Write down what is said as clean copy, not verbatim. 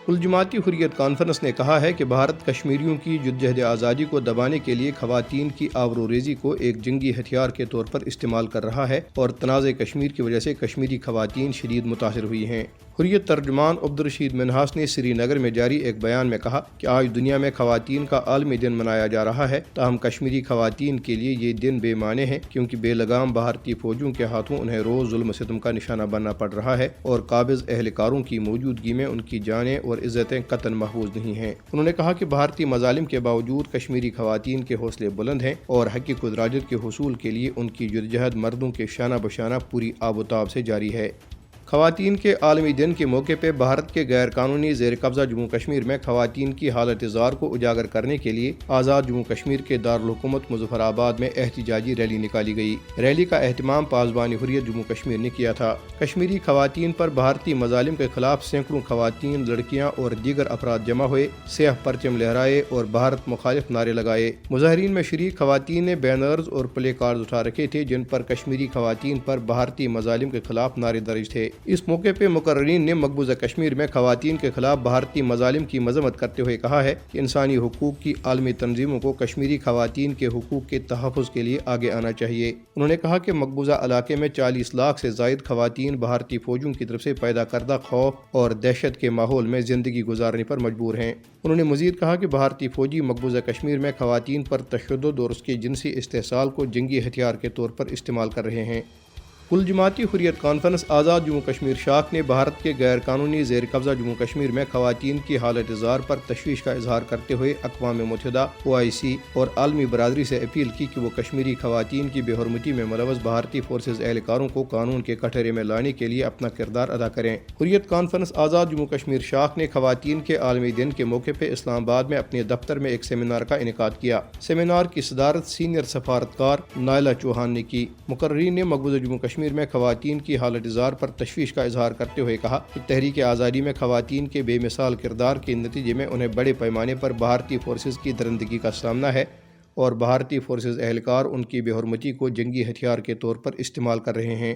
کل جماعتی حریت کانفرنس نے کہا ہے کہ بھارت کشمیریوں کی جدوجہد آزادی کو دبانے کے لیے خواتین کی آبروریزی کو ایک جنگی ہتھیار کے طور پر استعمال کر رہا ہے اور تنازع کشمیر کی وجہ سے کشمیری خواتین شدید متاثر ہوئی ہیں۔ حریت ترجمان عبدالرشید منہاس نے سری نگر میں جاری ایک بیان میں کہا کہ آج دنیا میں خواتین کا عالمی دن منایا جا رہا ہے، تاہم کشمیری خواتین کے لیے یہ دن بے معنی ہے کیونکہ بے لگام بھارتی فوجوں کے ہاتھوں انہیں روز ظلم و ستم کا نشانہ بننا پڑ رہا ہے اور قابض اہلکاروں کی موجودگی میں ان کی جانیں اور عزتیں قطعاً محفوظ نہیں ہیں۔ انہوں نے کہا کہ بھارتی مظالم کے باوجود کشمیری خواتین کے حوصلے بلند ہیں اور حق خودارادیت کے حصول کے لیے ان کی جدوجہد مردوں کے شانہ بشانہ پوری آب و تاب سے جاری ہے۔ خواتین کے عالمی دن کے موقع پہ بھارت کے غیر قانونی زیر قبضہ جموں کشمیر میں خواتین کی حالت زار کو اجاگر کرنے کے لیے آزاد جموں کشمیر کے دارالحکومت مظفر آباد میں احتجاجی ریلی نکالی گئی۔ ریلی کا اہتمام پاسبان حریت جموں کشمیر نے کیا تھا۔ کشمیری خواتین پر بھارتی مظالم کے خلاف سینکڑوں خواتین، لڑکیاں اور دیگر افراد جمع ہوئے، سیاہ پرچم لہرائے اور بھارت مخالف نعرے لگائے۔ مظاہرین میں شریک خواتین نے بینرز اور پلے کارڈز اٹھا رکھے تھے جن پر کشمیری خواتین پر بھارتی مظالم کے خلاف نعرے درج تھے۔ اس موقع پہ مقررین نے مقبوضہ کشمیر میں خواتین کے خلاف بھارتی مظالم کی مذمت کرتے ہوئے کہا ہے کہ انسانی حقوق کی عالمی تنظیموں کو کشمیری خواتین کے حقوق کے تحفظ کے لیے آگے آنا چاہیے۔ انہوں نے کہا کہ مقبوضہ علاقے میں 40 لاکھ سے زائد خواتین بھارتی فوجوں کی طرف سے پیدا کردہ خوف اور دہشت کے ماحول میں زندگی گزارنے پر مجبور ہیں۔ انہوں نے مزید کہا کہ بھارتی فوجی مقبوضہ کشمیر میں خواتین پر تشدد اور اس کے جنسی استحصال کو جنگی ہتھیار کے طور پر استعمال کر رہے ہیں۔ کل جماعتی حریت کانفرنس آزاد جموں کشمیر شاخ نے بھارت کے غیر قانونی زیر قبضہ جموں کشمیر میں خواتین کی حالت زار پر تشویش کا اظہار کرتے ہوئے اقوام متحدہ، OIC اور عالمی برادری سے اپیل کی کہ وہ کشمیری خواتین کی بے حرمتی میں ملوث بھارتی فورسز اہلکاروں کو قانون کے کٹہرے میں لانے کے لیے اپنا کردار ادا کریں۔ حریت کانفرنس آزاد جموں کشمیر شاخ نے خواتین کے عالمی دن کے موقع پہ اسلام آباد میں اپنے دفتر میں ایک سیمینار کا انعقاد کیا۔ سیمینار کی صدارت سینئر سفارتکار نائلہ چوہان نے کی۔ مقررین نے مقبوضہ جموں کشمیر میں خواتین کی حالت زار پر تشویش کا اظہار کرتے ہوئے کہا کہ تحریک آزادی میں خواتین کے بے مثال کردار کے نتیجے میں انہیں بڑے پیمانے پر بھارتی فورسز کی درندگی کا سامنا ہے اور بھارتی فورسز اہلکار ان کی بے حرمتی کو جنگی ہتھیار کے طور پر استعمال کر رہے ہیں۔